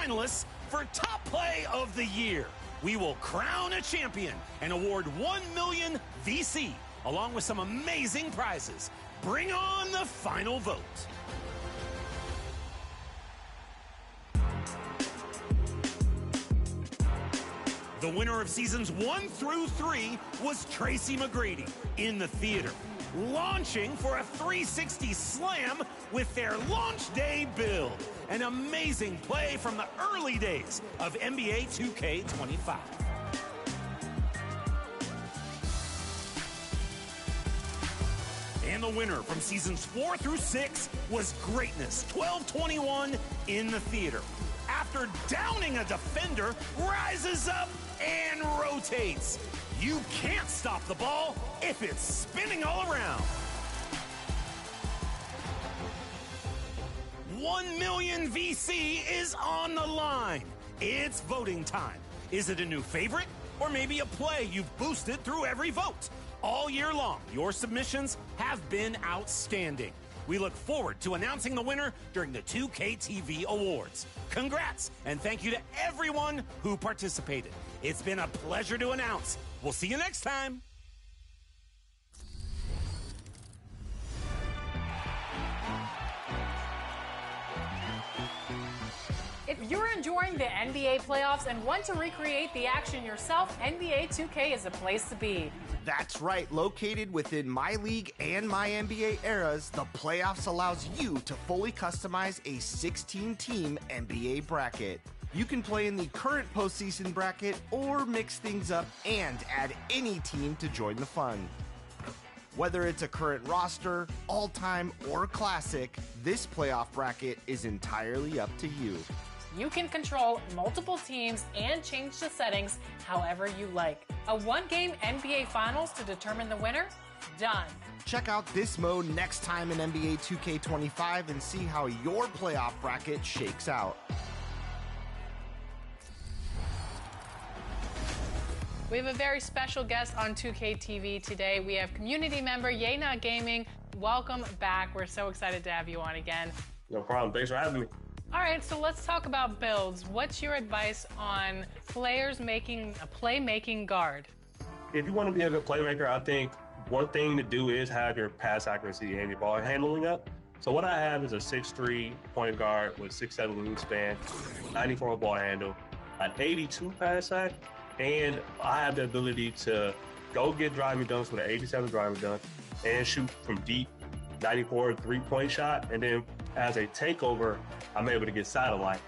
finalists for Top Play of the Year. We will crown a champion and award 1 million VC, along with some amazing prizes. Bring on the final vote. The winner of seasons 1 through 3 was Tracy McGrady in the theater, launching for a 360 slam with their launch day build. An amazing play from the early days of NBA 2K25. And the winner from seasons 4 through 6 was Greatness 1221 in the theater. After downing a defender, rises up and rotates. You can't stop the ball if it's spinning all around. 1 million VC is on the line. It's voting time. Is it a new favorite or maybe a play you've boosted through every vote? All year long, your submissions have been outstanding. We look forward to announcing the winner during the 2K TV Awards. Congrats, and thank you to everyone who participated. It's been a pleasure to announce. We'll see you next time. If you're enjoying the NBA playoffs and want to recreate the action yourself, NBA 2K is the place to be. That's right. Located within My League and My NBA eras, the playoffs allows you to fully customize a 16-team NBA bracket. You can play in the current postseason bracket or mix things up and add any team to join the fun. Whether it's a current roster, all-time, or classic, this playoff bracket is entirely up to you. You can control multiple teams and change the settings however you like. A one-game NBA Finals to determine the winner? Done. Check out this mode next time in NBA 2K25 and see how your playoff bracket shakes out. We have a very special guest on 2K TV today. We have community member Yena Gaming. Welcome back. We're so excited to have you on again. No problem. Thanks for having me. All right, so let's talk about builds. What's your advice on players making a playmaking guard? If you want to be a good playmaker, I think one thing to do is have your pass accuracy and your ball handling up. So what I have is a 6'3" point guard with 6'7" wingspan, 94 ball handle, an 82 pass sack, and I have the ability to go get driving dunks with an 87 driving dunk and shoot from deep, 94 3-point shot, and then as a takeover, I'm able to get satellite.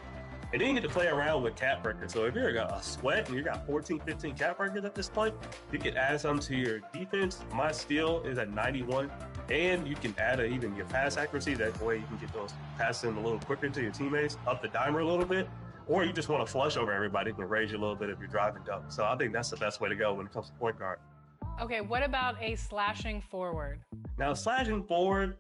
And then you get to play around with cap breakers. So if you're a sweat and you got 14, 15 cap breakers at this point, you can add some to your defense. My steal is at 91, and you can add even your pass accuracy. That way you can get those passes in a little quicker to your teammates, up the dimer a little bit. Or you just want to flush over everybody, you can raise you a little bit if you're driving dunk. So I think that's the best way to go when it comes to point guard. Okay, what about a slashing forward? Now, slashing forward,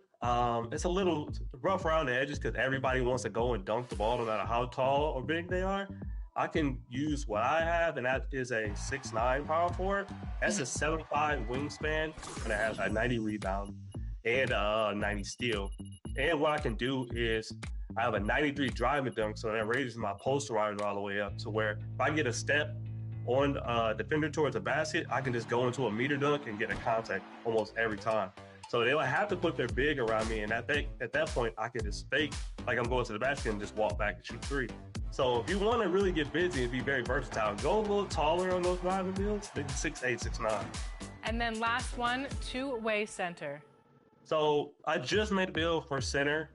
it's a little rough around the edges because everybody wants to go and dunk the ball no matter how tall or big they are. I can use what I have, and that is a 6'9" power forward. That's a 7'5" wingspan, and it has a 90 rebound and a 90 steal. And what I can do is I have a 93 driving dunk, so that raises my posterizer all the way up to where if I get a step on a defender towards the basket, I can just go into a meter dunk and get a contact almost every time. So they'll have to put their big around me, and at that point, I can just fake like I'm going to the basket and just walk back and shoot three. So if you want to really get busy and be very versatile, go a little taller on those driving builds, maybe 6'8", 6'9". And then last one, two-way center. So I just made a build for center.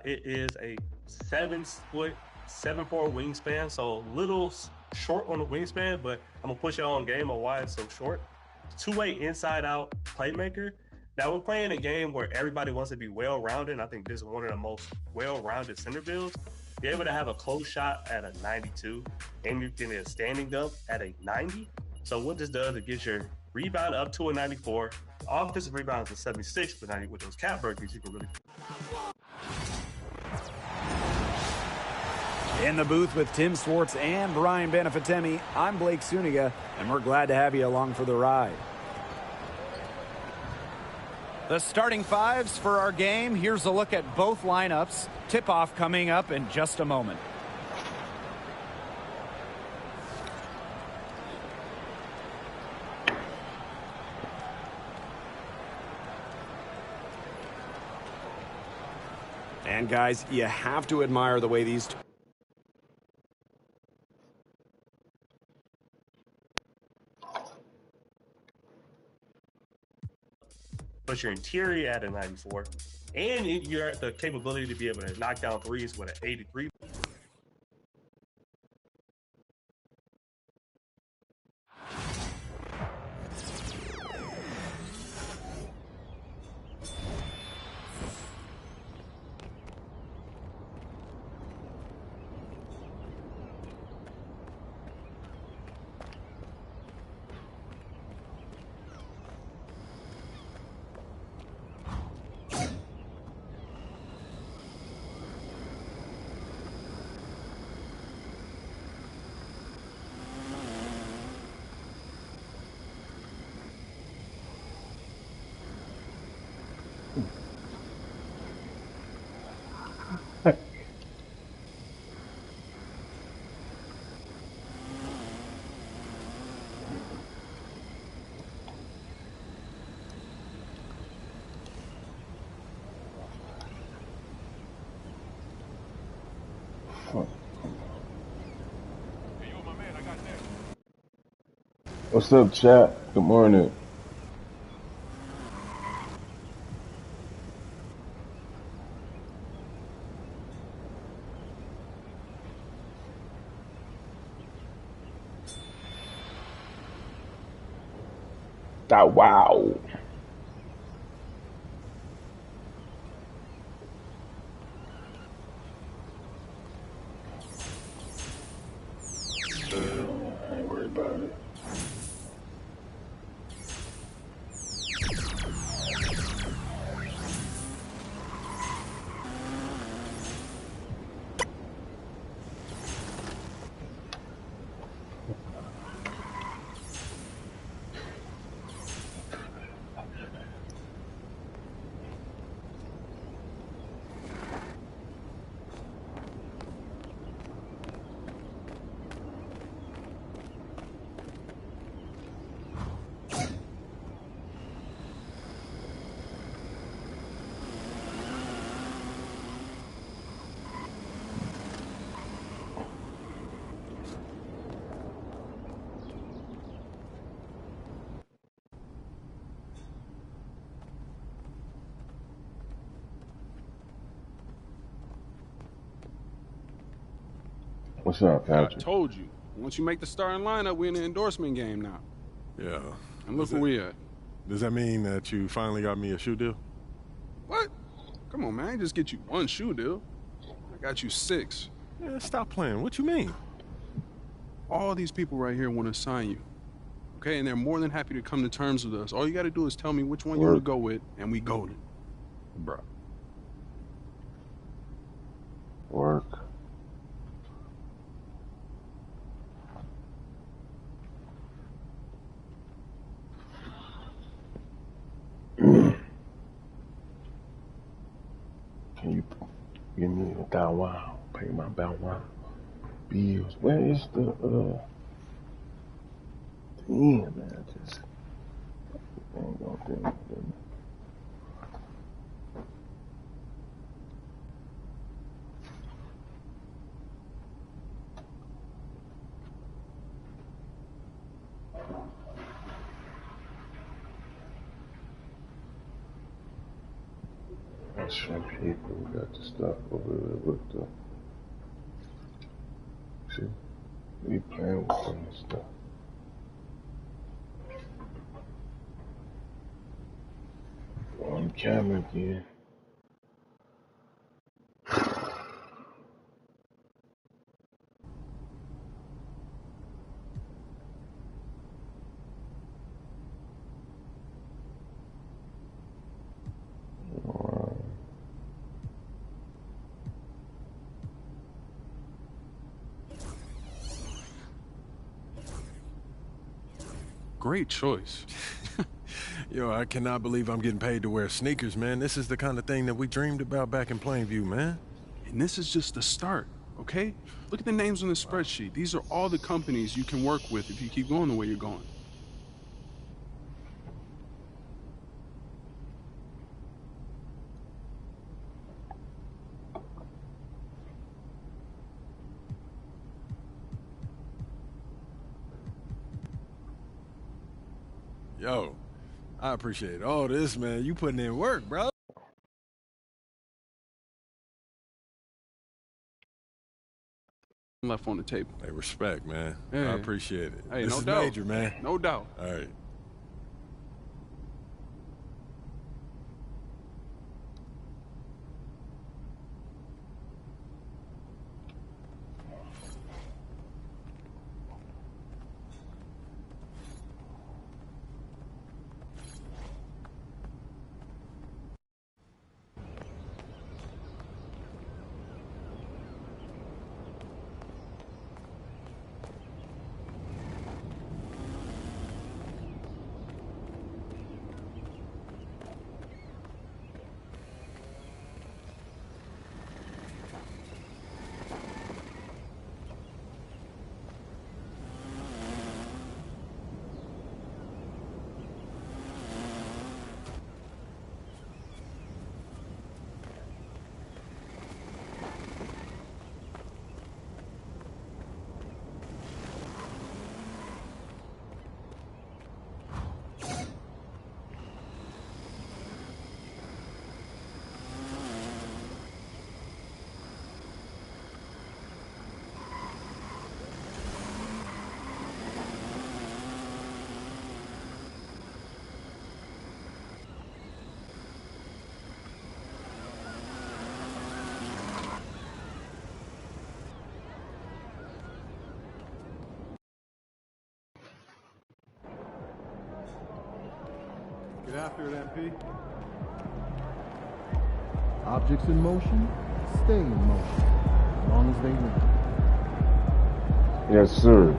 It is a 7'4" wingspan, so a little short on the wingspan, but I'm gonna push it on game on why it's so short. Two-way inside-out playmaker. Now we're playing a game where everybody wants to be well-rounded, and I think this is one of the most well-rounded center builds. Be able to have a close shot at a 92, and you can get a standing dunk at a 90. So what this does, it gets your rebound up to a 94. Offensive rebounds is 76, but now with those cap breakers, you can really. In the booth with Tim Swartz and Brian Benefitemi, I'm Blake Suniga, and we're glad to have you along for the ride. The starting fives for our game. Here's a look at both lineups. Tip-off coming up in just a moment. And guys, you have to admire the way these But your interior at a 94, and you're at the capability to be able to knock down threes with an 83. What's up, chat? Good morning. Wow. I ain't worried about it. What's up, Patrick? I told you. Once you make the starting lineup, we're in the endorsement game now. Yeah. And look where we at. Does that mean that you finally got me a shoe deal? What? Come on, man. I ain't just get you one shoe deal. I got you 6. Yeah, stop playing. What you mean? All these people right here want to sign you. Okay? And they're more than happy to come to terms with us. All you got to do is tell me which one you want to go with, and we golden. Bro. Work. Can you give me a Bow Wow? Pay my Bow Wow bills. Where is the damn, man? I just ain't gonna do it. Some people got the stuff over there with the. See, we playing with some of the stuff. On camera again. Great choice. Yo, I cannot believe I'm getting paid to wear sneakers, man. This is the kind of thing that we dreamed about back in Plainview, man. And this is just the start, okay? Look at the names on the spreadsheet. These are all the companies you can work with if you keep going the way you're going. Yo, I appreciate all this, man. You putting in work, bro. Left on the table. Hey, respect, man. Hey. I appreciate it. Hey, this no is doubt. major, man. No doubt. All right. Get after it, MP. Objects in motion, stay in motion, as long as they move. Yes, sir.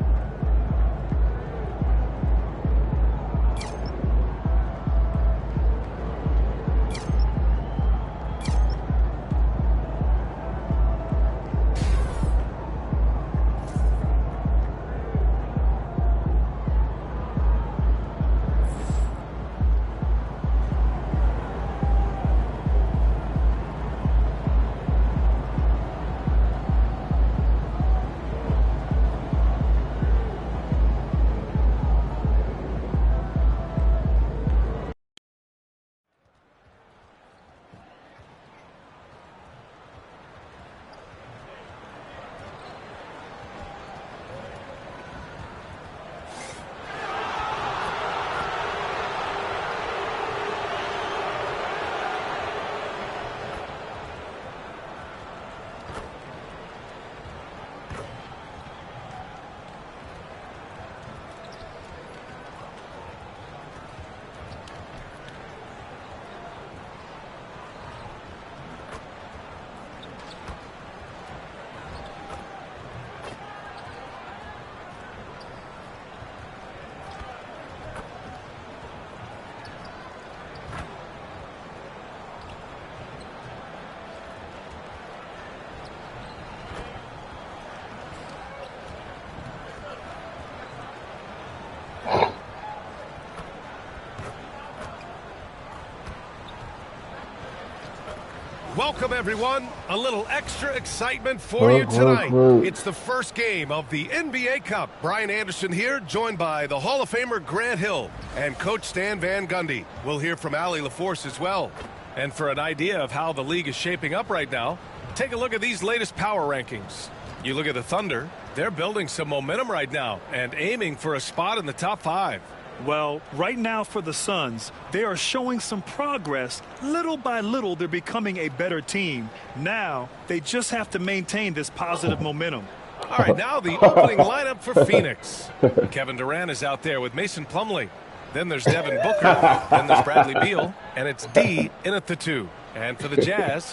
Welcome, everyone. A little extra excitement for you tonight. It's the first game of the NBA Cup. Brian Anderson here, joined by the Hall of Famer Grant Hill and Coach Stan Van Gundy. We'll hear from Allie LaForce as well. And for an idea of how the league is shaping up right now, take a look at these latest power rankings. You look at the Thunder, they're building some momentum right now and aiming for a spot in the top 5. Well, right now for the Suns, they are showing some progress. Little by little, they're becoming a better team. Now, they just have to maintain this positive momentum. All right, now the opening lineup for Phoenix. Kevin Durant is out there with Mason Plumlee. Then there's Devin Booker. Then there's Bradley Beal. And it's D in at the 2. And for the Jazz,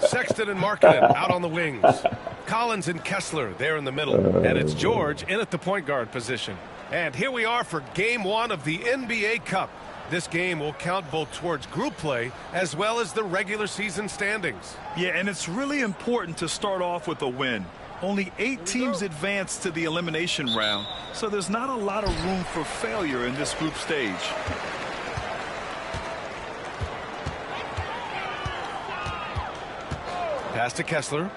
Sexton and Markkanen out on the wings. Collins and Kessler there in the middle. And it's George in at the point guard position. And here we are for Game 1 of the NBA Cup. This game will count both towards group play as well as the regular season standings. Yeah, and it's really important to start off with a win. Only 8 teams advance to the elimination round, so there's not a lot of room for failure in this group stage. Pass to Kessler.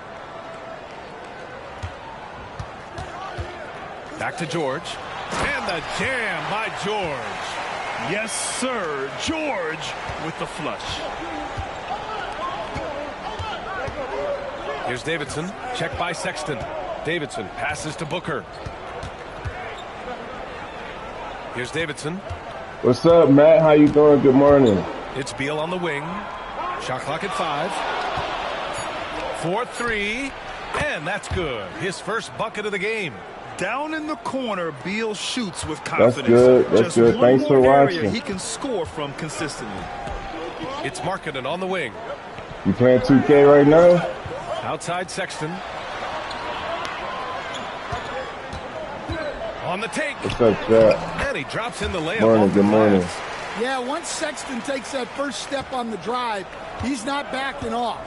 Back to George. And the jam by George. Yes, sir. George with the flush. Here's Davidson. Check by Sexton. Davidson passes to Booker. Here's Davidson. What's up, Matt? How you doing? Good morning. It's Beal on the wing. Shot clock at 5. 4-3. And that's good. His first bucket of the game. Down in the corner, Beal shoots with confidence. That's good. That's Just good. one Thanks for more area watching. he can score from consistently. It's Markkanen on the wing. You playing 2K right now? Outside Sexton. On the take. What's up, Chad? And he drops in the layup. Morning, good morning. Yeah, once Sexton takes that first step on the drive, he's not backing off.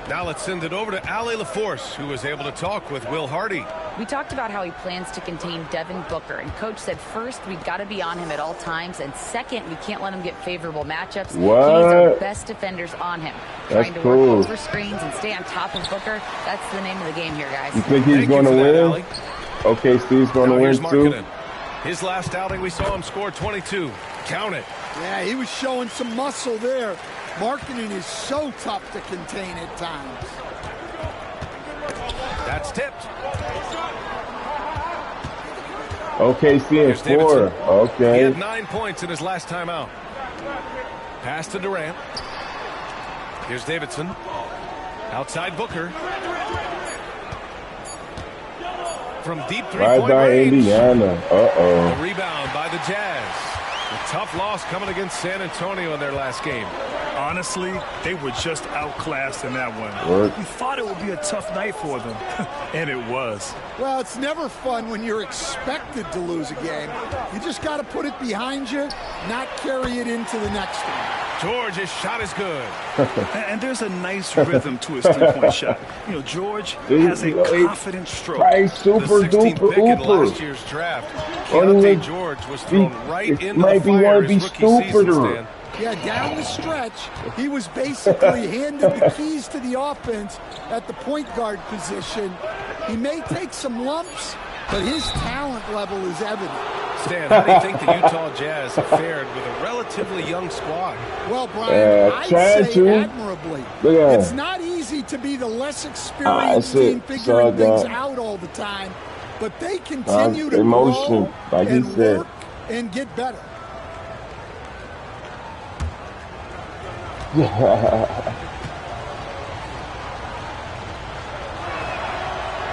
Now let's send it over to Allie LaForce, who was able to talk with Will Hardy. We talked about how he plans to contain Devin Booker, and Coach said first, we've got to be on him at all times, and second, we can't let him get favorable matchups. What? He needs our best defenders on him. That's Trying to cool. work over screens and stay on top of Booker, that's the name of the game here, guys. You think he's going to win? Okay, Steve's going to win too. His last outing, we saw him score 22. Count it. Yeah, he was showing some muscle there. Markkanen is so tough to contain at times. That's tipped. OKC in 4. Okay. He had 9 points in his last time out. Pass to Durant. Here's Davidson. Outside Booker. From deep three-point range. Indiana. A rebound by the Jazz. A tough loss coming against San Antonio in their last game. Honestly, they were just outclassed in that one. You thought it would be a tough night for them, and it was. Well, it's never fun when you're expected to lose a game. You just got to put it behind you, not carry it into the next one. George's shot is good. And there's a nice rhythm to his three-point shot. You know, George has a confident stroke. Super the 16th duper pick in ooper. last year's draft. Keontae George was thrown right into might the be fire one of his these rookie season, stupider. Stan. Yeah, down the stretch, he was basically handed the keys to the offense at the point guard position. He may take some lumps, but his talent level is evident. Stan, how do you think the Utah Jazz have fared with a relatively young squad? Well, Brian, I'd say admirably. It's that. not easy to be the less experienced team figuring things out all the time, but they continue to grow and work and get better.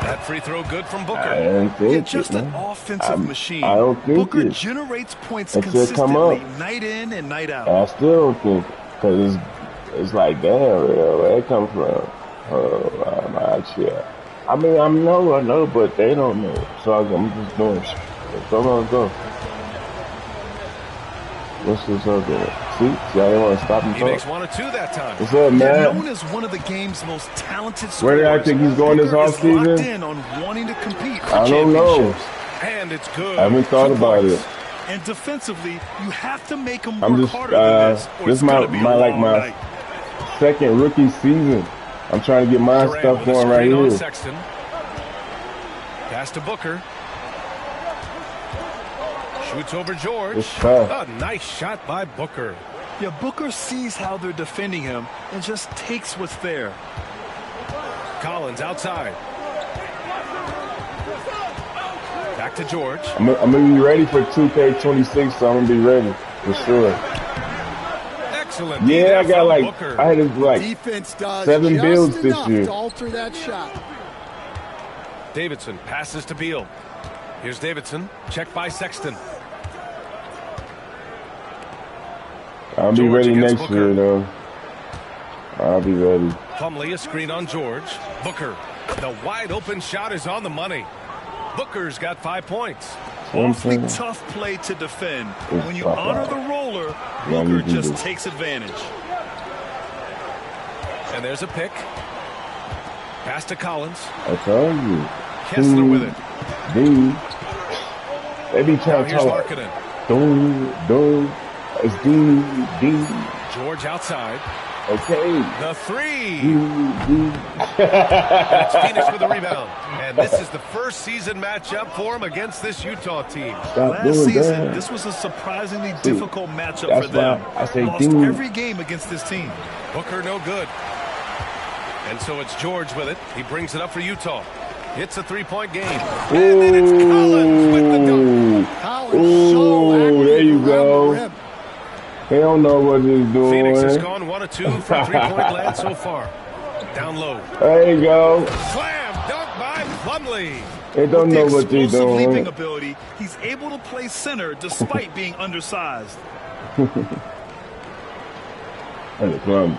That free throw good from Booker. Just an offensive machine. I don't think Booker it. generates points It should consistently, come up. night in and night out. I still don't think, because it's like, damn, where it come from? I'm not sure. I mean, I know, but they don't know. So I'm just doing it. So I'm going to go. What's this other one? See, I didn't want to stop him. He makes 1 or 2 that time. What's up, man? Known as one of the game's most talented scorers. Where do I think he's going this offseason? Locked in on wanting to compete for I don't know. And it's good. I haven't thought about it. And defensively, you have to make him I'm work just, harder than this, or this it's is going to be a long my night. second rookie season. I'm trying to get my Durant stuff with a going right screen on here. Sexton. Pass to Booker. Shoots over George. It's tough. A nice shot by Booker. Yeah, Booker sees how they're defending him and just takes what's there. Collins outside. Back to George. I'm going to be ready for 2K26, so I'm going to be ready for sure. Excellent. Yeah, I got like, Booker. I had like Defense does 7 just builds this enough year. to alter that shot. Davidson passes to Beal. Here's Davidson. Check by Sexton. I'll be ready next year, though. I'll be ready. Plumlee, a screen on George. Booker. The wide open shot is on the money. Booker's got 5 points. Awfully tough play to defend. When you honor the roller, Booker just takes advantage. And there's a pick. Pass to Collins. I told you. Kessler with it. They be trying to talk. It's D. George outside. Okay. The three. And it's Phoenix with the rebound. And this is the first season matchup for him against this Utah team. Last season, this was a surprisingly difficult matchup for them. I say lost every game against this team. Booker no good. And so it's George with it. He brings it up for Utah. It's a three-point game. And then it's Collins with the dunk. Oh, there you go. He don't know what he's doing. Phoenix has gone 1 of 2 from three-point land so far. Down low. There you go. Slam dunk by Plumlee. They don't know what they're doing. Leaping ability, he's able to play center despite being undersized. And Plum.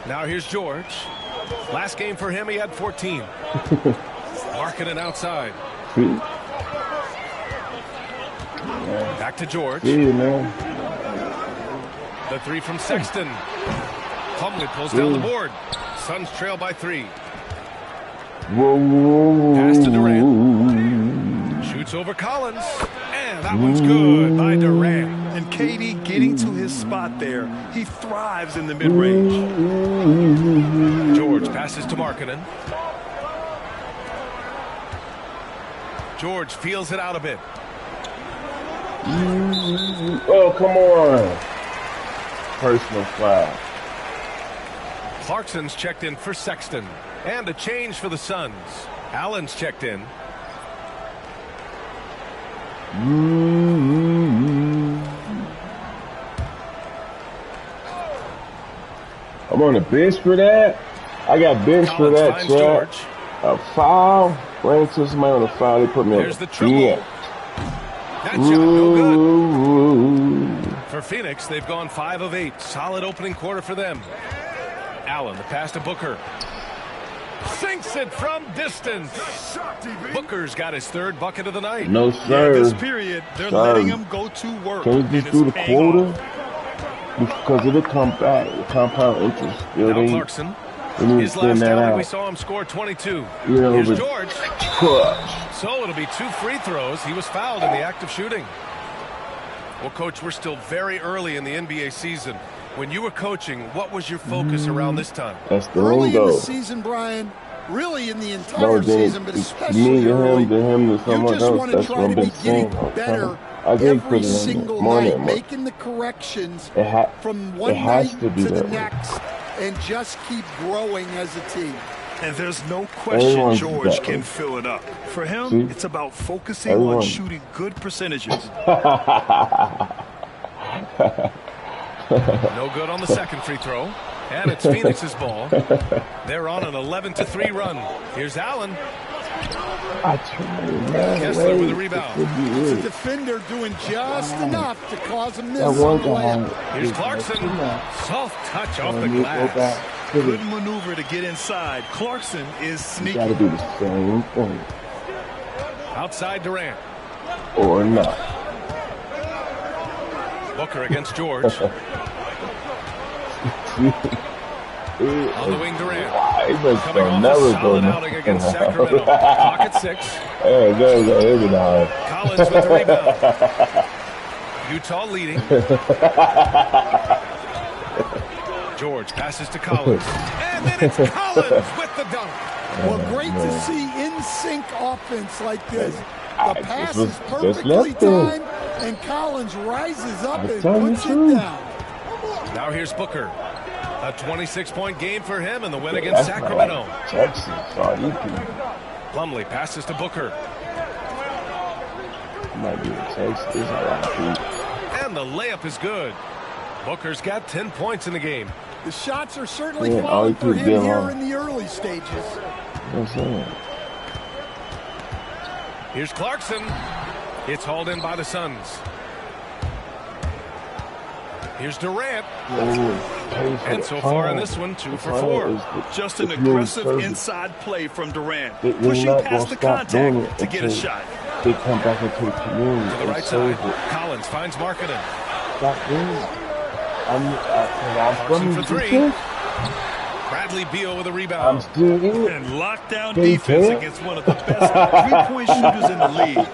Now here's George. Last game for him, he had 14. Marking it outside. Back to George. The three from Sexton. Plumlee pulls down the board. Suns trail by 3. Pass to Durant. Shoots over Collins. And that one's good by Durant. And KD getting to his spot there. He thrives in the mid-range. George passes to Markkanen. George feels it out a bit. Oh, come on. Personal foul. Clarkson's checked in for Sexton. And a change for the Suns. Allen's checked in. I'm on the bench for that. I got bench for that, George. A foul. Ran into somebody on a foul. They put me on the triple. That shot no good. For Phoenix, they've gone 5 of 8. Solid opening quarter for them. Allen, the pass to Booker. Sinks it from distance. Booker's got his 3rd bucket of the night. No, sir. This period, they're letting him go to work. Can we just do the quarter? Because it'll come back. The compound interest. Now Clarkson. His last outing, we saw him score 22. Here's George. So it'll be 2 free throws. He was fouled in the act of shooting. Well, Coach, we're still very early in the NBA season. When you were coaching, what was your focus around this time? That's the early in the season, Brian. Really in the entire season, but especially me, early. To you just want to try to be getting better every single night, making the corrections from one night to the next, and just keep growing as a team. And there's no question George can fill it up. For him, it's about focusing on shooting good percentages. No good on the second free throw. And it's Phoenix's ball. They're on an 11-3 run. Here's Allen. Kessler with a rebound. It's a defender doing just enough to cause a miss on the layup. Here's Clarkson. Soft touch off the glass. Good maneuver to get inside. Clarkson is sneaky. Got to do the same thing. Outside Durant. Or not. Booker against George. On the wing, Durant. Coming off a solid outing against Sacramento. Clock at 6. Collins with the rebound. Utah leading. George passes to Collins. And then it's Collins with the dunk. Well, great to see in-sync offense like this. The pass is perfectly timed, and Collins rises up and puts it down. Now here's Booker. A 26-point game for him in the win against Sacramento. Plumlee passes to Booker. And the layup is good. Booker's got 10 points in the game. The shots are certainly falling for him here in the early stages. Here's Clarkson. It's hauled in by the Suns. Here's Durant. And so far in this one, 2 for 4. Just an aggressive inside play from Durant. Pushing past the contact to get a shot. They come back into the community. To the right side, Collins finds Markkanen. Clarkson for 3. Bradley Beal with a rebound. And lockdown defense against one of the best three-point shooters in the league.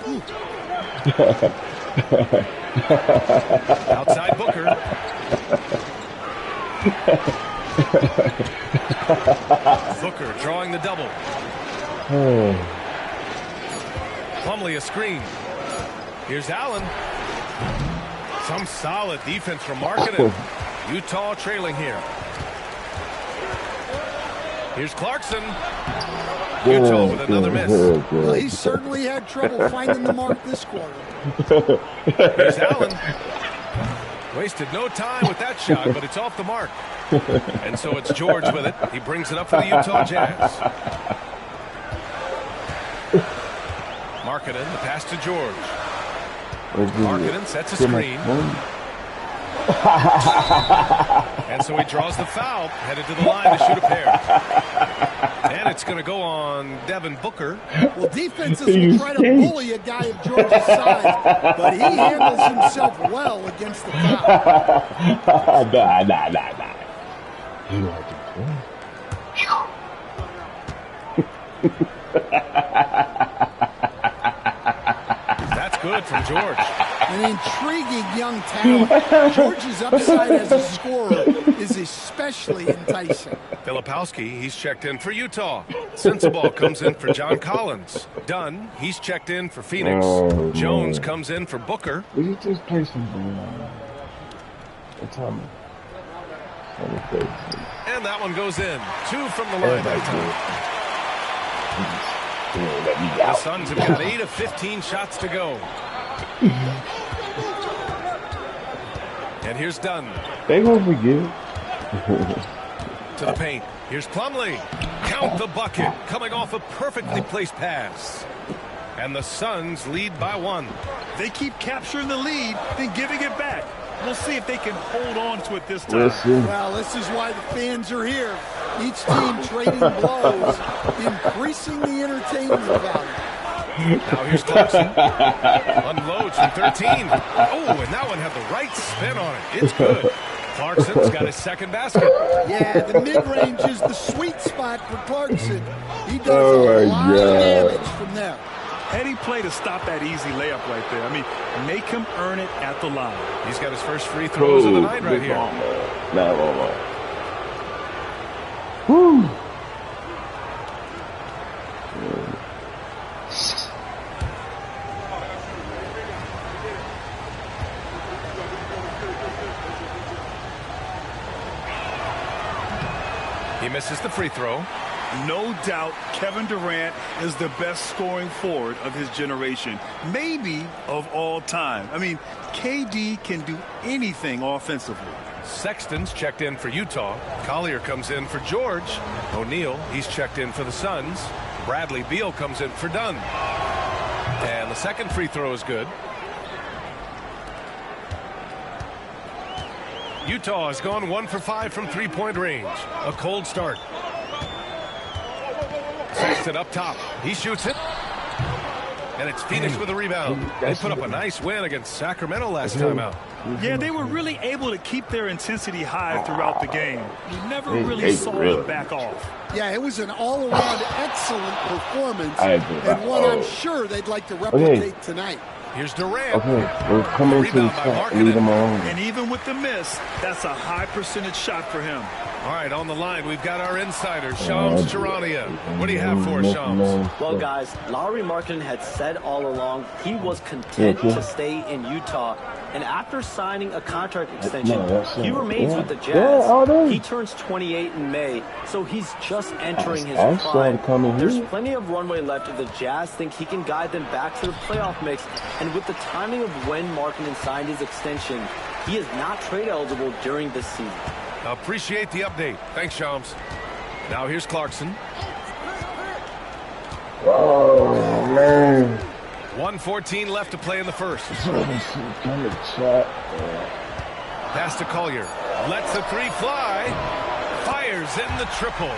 Outside Booker. Booker drawing the double. Plumlee a screen. Here's Allen. Some solid defense from Markkanen. Utah trailing here. Here's Clarkson. Utah with another miss. Well, he certainly had trouble finding the mark this quarter. Here's Allen. Wasted no time with that shot, but it's off the mark. And so it's George with it. He brings it up for the Utah Jazz. Markkanen, the pass to George. Markkanen sets a screen. And so he draws the foul, headed to the line to shoot a pair. And it's going to go on Devin Booker. Well, defenses will try to bully a guy of George's size, but he handles himself well against the foul. Nah. You know That's good from George. An intriguing young talent. George's upside as a scorer is especially enticing. Filipowski, he's checked in for Utah. Sensabaugh comes in for John Collins. Dunn, he's checked in for Phoenix. Jones comes in for Booker. Will you just play some ball? Tell me. And that one goes in. 2 from the line that time. The Suns have got 8 of 15 shots to go. And here's Dunn. They gonna forget. To the paint. Here's Plumlee. Count the bucket. Coming off a perfectly placed pass. And the Suns lead by 1. They keep capturing the lead, then giving it back. We'll see if they can hold on to it this time. Well, this is why the fans are here. Each team trading blows, increasing the entertainment value. Now here's Clarkson. Unloads from 13. Oh, and that one had the right spin on it. It's good. Clarkson's got his second basket. Yeah, the mid-range is the sweet spot for Clarkson. He does a lot of damage from there. Heady play to stop that easy layup right there. I mean, make him earn it at the line. He's got his first free throws of the night right here. Woo. He misses the free throw. No doubt Kevin Durant is the best scoring forward of his generation, maybe of all time. I mean, KD can do anything offensively. Sexton's checked in for Utah. Collier comes in for George. O'Neal, he's checked in for the Suns. Bradley Beal comes in for Dunn. And the second free throw is good. Utah has gone 1 for 5 from three-point range. A cold start. Sexton up top. He shoots it. And it's Phoenix with a rebound. They put up a nice win against Sacramento last time out. Yeah, they were really able to keep their intensity high throughout the game. You never really saw them back off. Yeah, it was an all-around excellent performance, and one I'm sure they'd like to replicate tonight. Here's Durant. Okay, we're coming to the shot. Leave them alone. And even with the miss, that's a high percentage shot for him. All right, on the line, we've got our insider, Shams Charania. What do you have for us, Shams? Well, guys, Lauri Markkanen had said all along he was content to stay in Utah. And after signing a contract extension, he remains with the Jazz. He turns 28 in May, so he's just entering his prime. There's plenty of runway left if the Jazz think he can guide them back to the playoff mix. And with the timing of when Markkanen signed his extension, he is not trade eligible during this season. Appreciate the update. Thanks, Shams. Now here's Clarkson. Oh, man. 1:14 left to play in the first. Pass to Collier. Lets the three fly. Fires in the triple.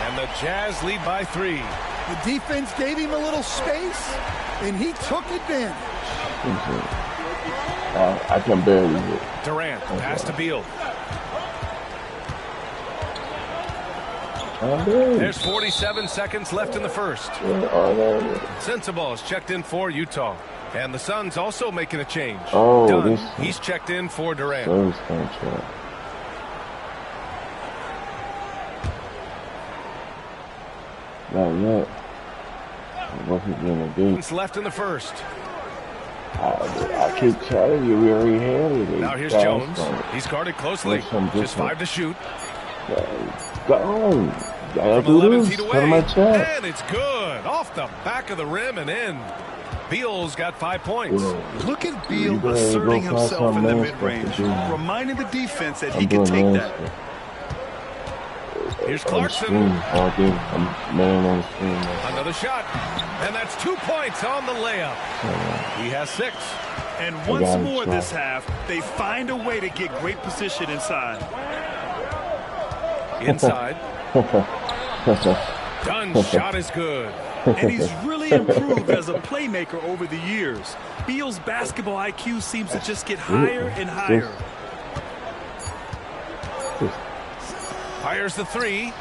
And the Jazz lead by 3. The defense gave him a little space, and he took advantage. I can barely hit. Durant, pass to Beal. There's 47 seconds left in the first. Sensabaugh is checked in for Utah. And the Suns also making a change. Oh, Dunn, he's checked in for Durant. Service contract. Not yet. What's he gonna do? It's left in the first. I keep telling you, we already had it. Now here's Jones. He's guarded closely. Just 5 to shoot. Go. From 11 feet away. And it's good. Off the back of the rim and in. Beal's got 5 points. Look at Beal asserting himself in the mid-range, reminding the defense that he can take that. Here's Clarkson. Another shot. And that's 2 points on the layup. He has 6. And once more this half, they find a way to get great position inside. Inside. Dunn's shot is good. And he's really improved as a playmaker over the years. Beal's basketball IQ seems to just get higher and higher. Fires the 3.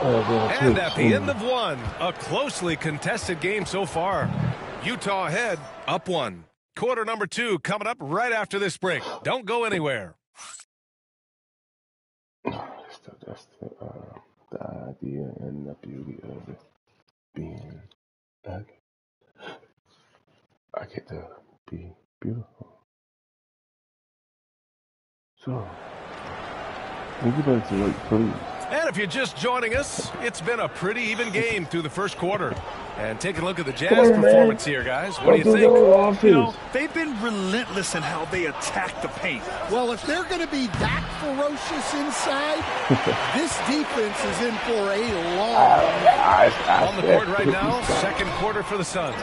And at the end of 1, a closely contested game so far. Utah ahead, up 1. Quarter number 2 coming up right after this break. Don't go anywhere. That's the idea and the beauty of it being that I get to be beautiful. So, we get back to work, please. And if you're just joining us, it's been a pretty even game through the first quarter. And take a look at the Jazz performance here, guys. What do you think? You know, they've been relentless in how they attack the paint. Well, if they're going to be that ferocious inside, this defense is in for a long on the court right now, second quarter for the Suns.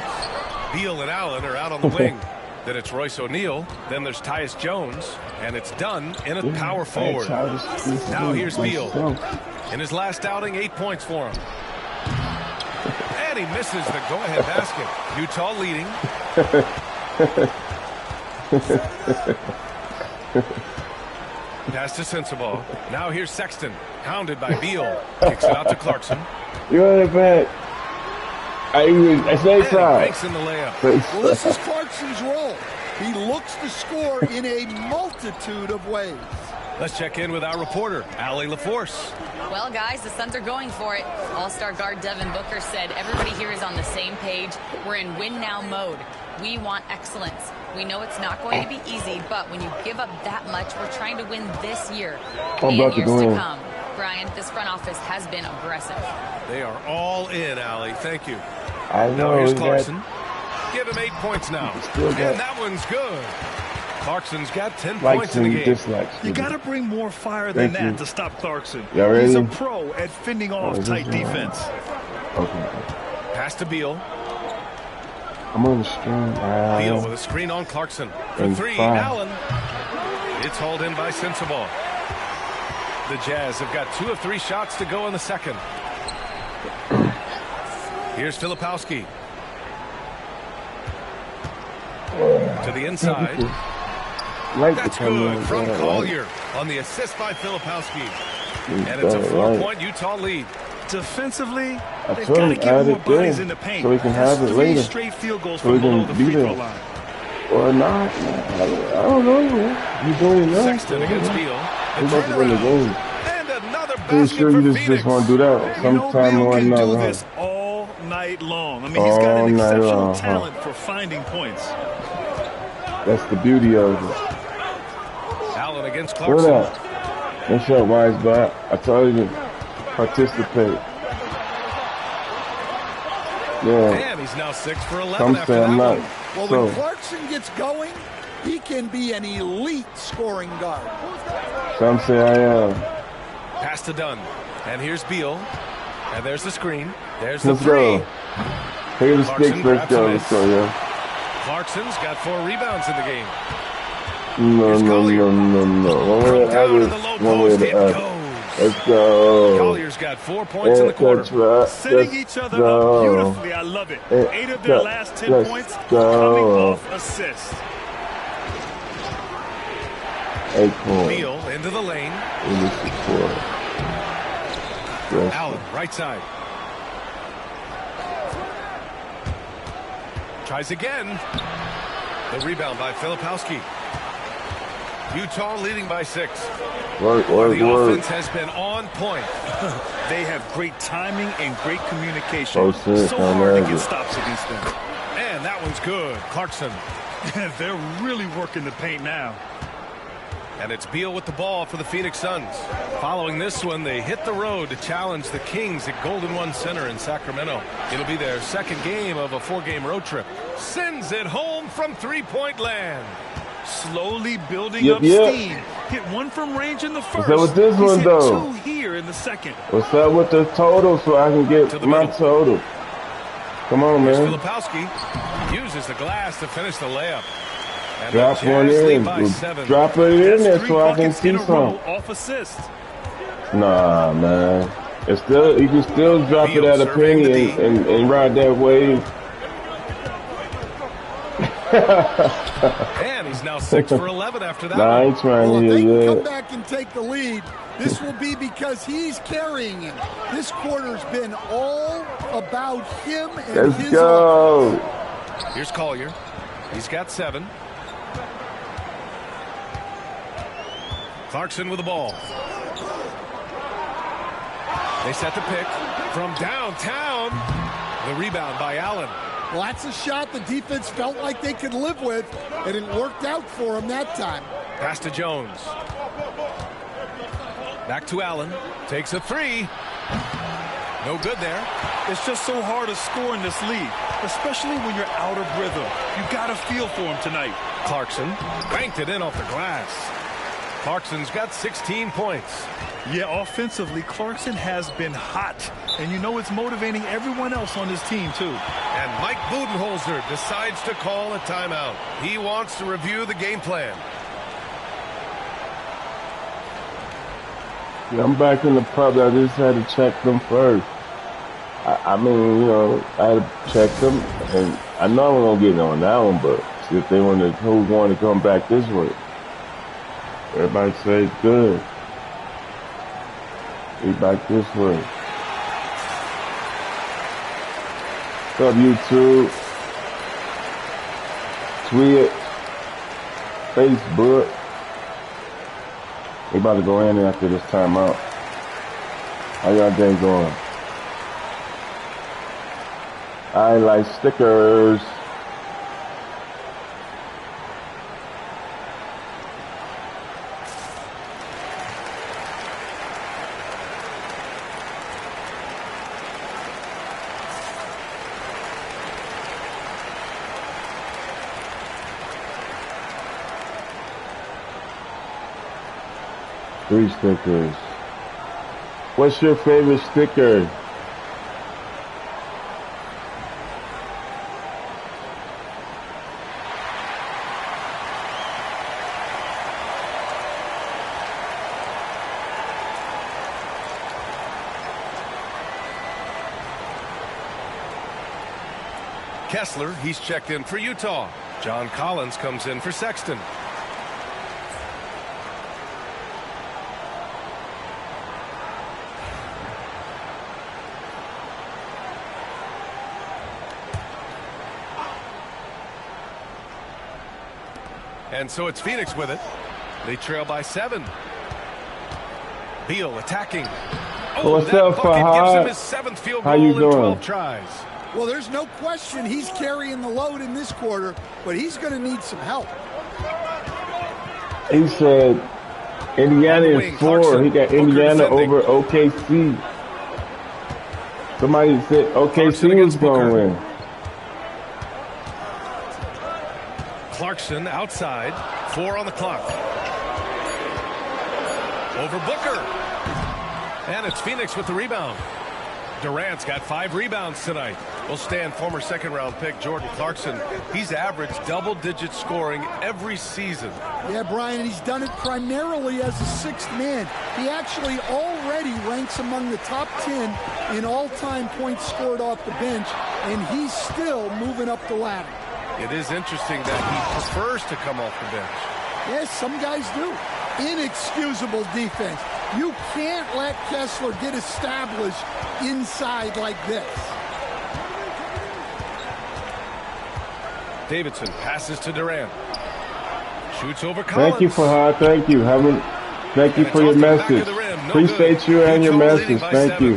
Beal and Allen are out on the wing. Then it's Royce O'Neal. Then there's Tyus Jones. And it's Dunn in a power forward. Now here's Beal. In his last outing, 8 points for him. And he misses the go-ahead basket. Utah leading. Pass to Sensabaugh. Now here's Sexton. Hounded by Beal. Kicks it out to Clarkson. You're in the back. I say try. Makes in the layup. Well, this is Clarkson's role. He looks to score in a multitude of ways. Let's check in with our reporter, Allie LaForce. Well, guys, the Suns are going for it. All-star guard Devin Booker said everybody here is on the same page. We're in win-now mode. We want excellence. We know it's not going to be easy, but when you give up that much, we're trying to win this year and years to come. Brian, this front office has been aggressive. They are all in, Allie. Thank you. I know. Now here's Clarkson. Give him 8 points now. And that one's good. Clarkson's got 10 points in the game. You got to bring more fire than that to stop Clarkson. Ready? He's a pro at fending off tight defense. Okay. Pass to Beal. I'm on the screen. Beal with a screen on Clarkson. For 3, Allen. It's hauled in by Sensabaugh. The Jazz have got 2 of 3 shots to go in the second. Here's Filipowski. To the inside. That's good from Collier on the assist by Filipowski. And it's a 4-point Utah lead. Defensively, they've got to get more bodies in the paint. So we can have it later. 3 straight field goals from below the free throw line. Or not. I don't know, man. You're doing enough. Sexton against Beal. We're about to win the game. And another Pretty sure you just want to do that sometime or Beal can another. do this all night long. I mean, he's got an exceptional talent for finding points. That's the beauty of it. Allen against Clarkson. What up? What's up, wise bot? I told you to participate. Yeah. Damn, he's now 6 for 11 Some after say that I'm not. one. Well, So, when Clarkson gets going, he can be an elite scoring guard. some say I am. Pass to Dunn. And here's Beal. And there's the screen. There's the Let's 3. go. Take the sticks. Let's go. grabs Let's go, yeah. Clarkson's got 4 rebounds in the game. No. One way to other. Let's go. Collier's got 4 points in the quarter. Right. Setting each other up beautifully. I love it. 8 of their last 10 points coming off assists. 8 points. Beal into the lane. Allen, right side. Tries again. The rebound by Filipowski. Utah leading by 6. The offense has been on point. They have great timing and great communication. So hard to get stops against them. And that one's good. Clarkson. They're really working the paint now. And it's Beal with the ball for the Phoenix Suns. Following this one, they hit the road to challenge the Kings at Golden One Center in Sacramento. It'll be their second game of a 4-game road trip. Sends it home from three-point land. Slowly building up steam. Hit one from range in the first. What's up with this one, though? 2 here in the second. What's up with the total so I can get my total? Come on, man. Filipowski uses the glass to finish the layup. And drop one in. Drop it in there so I can see some. Off assist. Nah, man. It's still, you can still drop it at a penny and ride that wave. And he's now 6 for 11 after that. Nah, I ain't trying to if hear they that. come back and take the lead, this will be because he's carrying him. This quarter's been all about him and his go. offense. Here's Collier. He's got 7. Clarkson with the ball. They set the pick from downtown. The rebound by Allen. Well, that's a shot the defense felt like they could live with, and it worked out for him that time. Pass to Jones. Back to Allen. Takes a 3. No good there. It's just so hard to score in this league, especially when you're out of rhythm. You got a feel for him tonight. Clarkson banked it in off the glass. Clarkson's got 16 points. Yeah, offensively, Clarkson has been hot. And you know it's motivating everyone else on his team, too. And Mike Budenholzer decides to call a timeout. He wants to review the game plan. Yeah, I'm back in the pub. I just had to check them first. I mean, you know, I had to check them. And I know I'm going to get on that one, but see if they want to, who's going to come back this way. Everybody say it's good. Be back this way. What's up, YouTube? Tweet it. Facebook. We about to go in after this timeout. How y'all day going? I like stickers. Free stickers. What's your favorite sticker? Kessler, he's checked in for Utah. John Collins comes in for Sexton. And so it's Phoenix with it. They trail by 7. Beal attacking. Oh, what's that up, bucket gives him Fahad? his 7th field How goal you in doing? 12 tries. Well, there's no question he's carrying the load in this quarter, but he's going to need some help. He said Indiana is 4. He got Indiana over OKC. Somebody said OKC was going to win. Clarkson outside. 4 on the clock. Over Booker. And it's Phoenix with the rebound. Durant's got 5 rebounds tonight. We'll stand former second-round pick Jordan Clarkson. He's averaged double-digit scoring every season. Yeah, Brian, he's done it primarily as a 6th man. He actually already ranks among the top 10 in all-time points scored off the bench, and he's still moving up the ladder. It is interesting that he prefers to come off the bench. Yes, some guys do. Inexcusable defense. You can't let Kessler get established inside like this. Davidson passes to Durant. Shoots over Collins. Thank you, Fahad. Thank you. Thank you for your message. Appreciate you and your message. Thank you.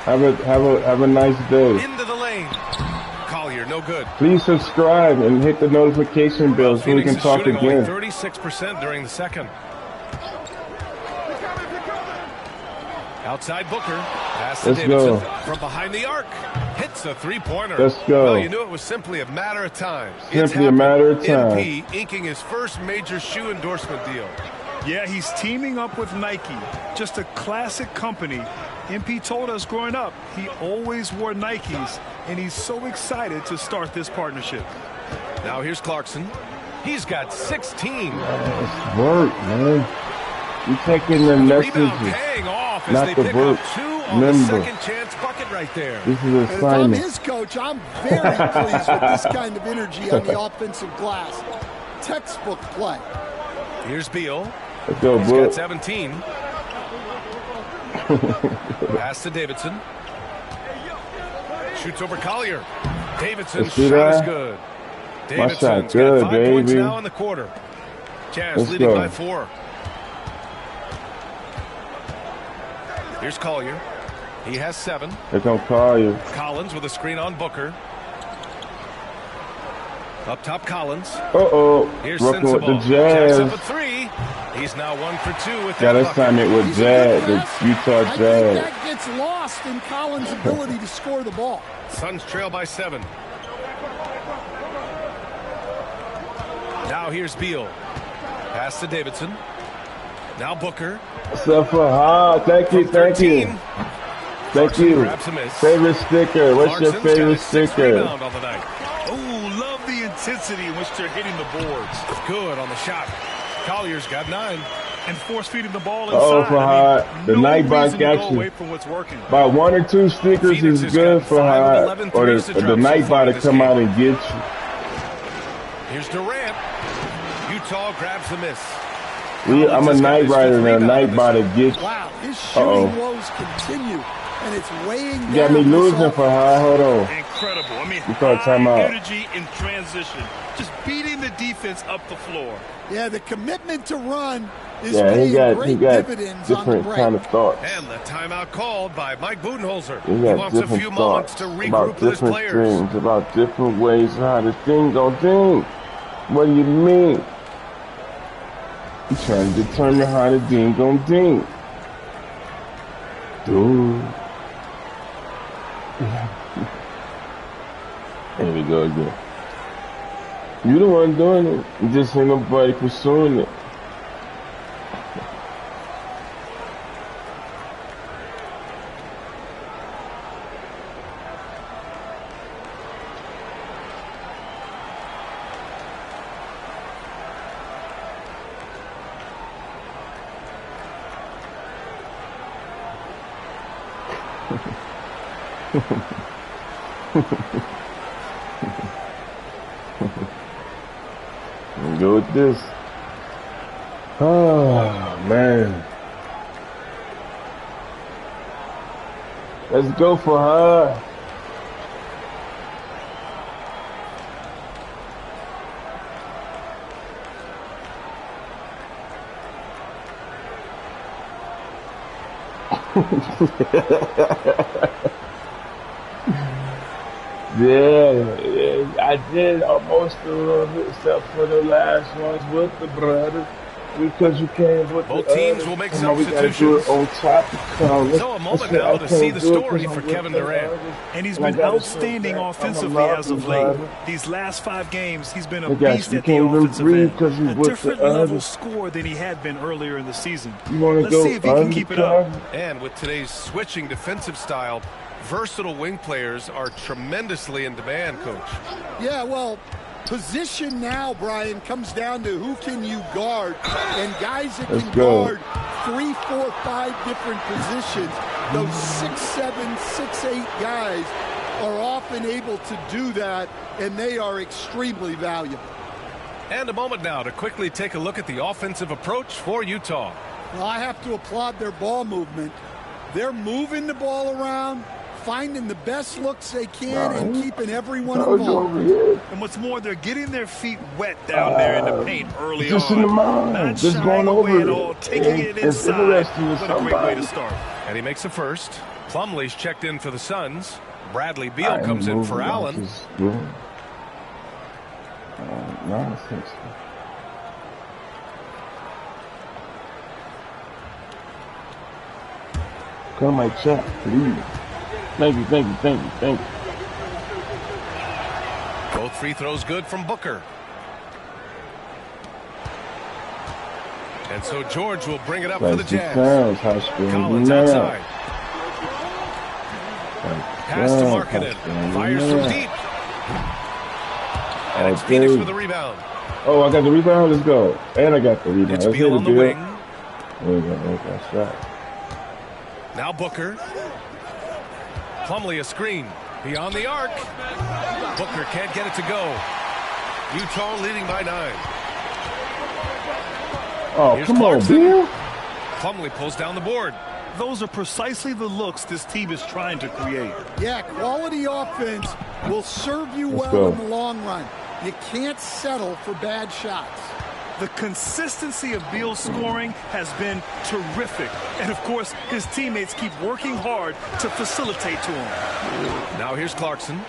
Have a nice day. Into the lane. Collier, no good. Please subscribe and hit the notification bell so we can talk again. 36% during the second. Outside Booker. Pass to Davidson from behind the arc. Hits a three-pointer. Let's go. Well, you knew it was simply a matter of time. Simply a matter of time. MP inking his first major shoe endorsement deal. Yeah, he's teaming up with Nike. Just a classic company. MP told us growing up he always wore Nikes, and he's so excited to start this partnership. Now here's Clarkson. He's got 16. Nice work, man. You taking the messages, paying off as not they the pick work. up 2 on the second chance bucket right there. This is an And if I'm assignment. his coach, I'm very pleased with this kind of energy on the offensive glass. Textbook play. Here's Beal. Let's go, He's Book. got 17. Pass to Davidson. Shoots over Collier. Davidson's see shot is that? good. My Davidson's shot got good, 5 points baby. now in the quarter. Jazz Let's leading go. by 4. Here's Collier. He has 7. They're going to call you. Collins with a screen on Booker. Up top, Collins. Uh-oh. Here's Working with the Sensible. Jacks up Jazz. a 3. He's now 1 for 2 with Got that an bucket. assignment with Jazz, the Utah I think Jazz. that gets lost in Collins' ability to score the ball. Suns trail by 7. Now here's Beal. Pass to Davidson. Now Booker. Except for thank you, thank you. Thank you. Grabs a miss. Favorite sticker. What's your Clarkson's favorite got his 6th sticker? rebound on the night. Oh, love the intensity in which they're hitting the boards. Good on the shot. Collier's got 9. And force feeding the ball Uh-oh, inside. Fahad. The no Nightbot reason to got go you. away from what's working. About 1 or 2 stickers Phoenix is has good got for 5 of Hot. 11 Or threes to the drop so Nightbot far to this come game. out and get you. Here's Durant. Utah grabs the miss. I'm a has got night his rider 5th and a rebound night on this body one. get you. Wow, his shooting woes continue, and it's weighing down. You got me this losing offense. for Hot. Hold on. Incredible. I mean, You call timeout. energy in transition. Just beating the defense up the floor. Yeah, the commitment to run is Yeah, paying he got great dividends on the different break. kind of thoughts. And the timeout called by Mike Budenholzer. He He got wants a different few moments thoughts to regroup about with his different players. things, about different ways how the thing gon' think. What do you mean? He's trying to determine how the thing gon' think. Dude. Here we go again. You the one doing it. You just ain't nobody pursuing it. Go with this. Oh, man. Let's go for her. Yeah, I did almost a little bit, except for the last ones with the brother. Because you came with Both the teams others. will make Come on, we gotta do substitutions. it on top of color. So a moment now to see the story for Kevin Durant. And he's And I been gotta outstanding say that. offensively I'm a as of love late. him, These last 5 games, he's been a I got beast you. at the Can't even offensive breathe end. 'cause he's A with the different level others. score than he had been earlier in the season. You wanna Let's go see if he can keep it up. And with today's switching defensive style, versatile wing players are tremendously in demand, Coach. Yeah, well, position now, Brian, comes down to who can you guard, and guys that Let's can go. guard 3, 4, 5 different positions. Those 6'7", 6'8" guys are often able to do that, and they are extremely valuable. And a moment now to quickly take a look at the offensive approach for Utah. Well, I have to applaud their ball movement. They're moving the ball around, finding the best looks they can and keeping everyone involved. And what's more, they're getting their feet wet down there in the paint early just on. In the mind. Not just going away over at all, taking it inside. What a great way to start. And he makes the first. Plumlee's checked in for the Suns. Bradley Beal comes in for Allen. Nonsense. Come my chat, please. Thank you. Both free throws good from Booker. And so George will bring it up for the Jazz. Collins outside. Pass to Markkanen. Fires from deep. And it's Phoenix with the rebound. Oh, I got the rebound? Let's go. And I got the rebound. It's Beal on the wing. There we go. That's right. Now Booker. Plumlee a screen. Beyond the arc. Booker can't get it to go. Utah leading by 9. Oh, here's come Clarkson. on, Bill. Plumlee pulls down the board. Those are precisely the looks this team is trying to create. Yeah, quality offense will serve you well in the long run. You can't settle for bad shots. The consistency of Beal's scoring has been terrific. And, of course, his teammates keep working hard to facilitate to him. Now here's Clarkson.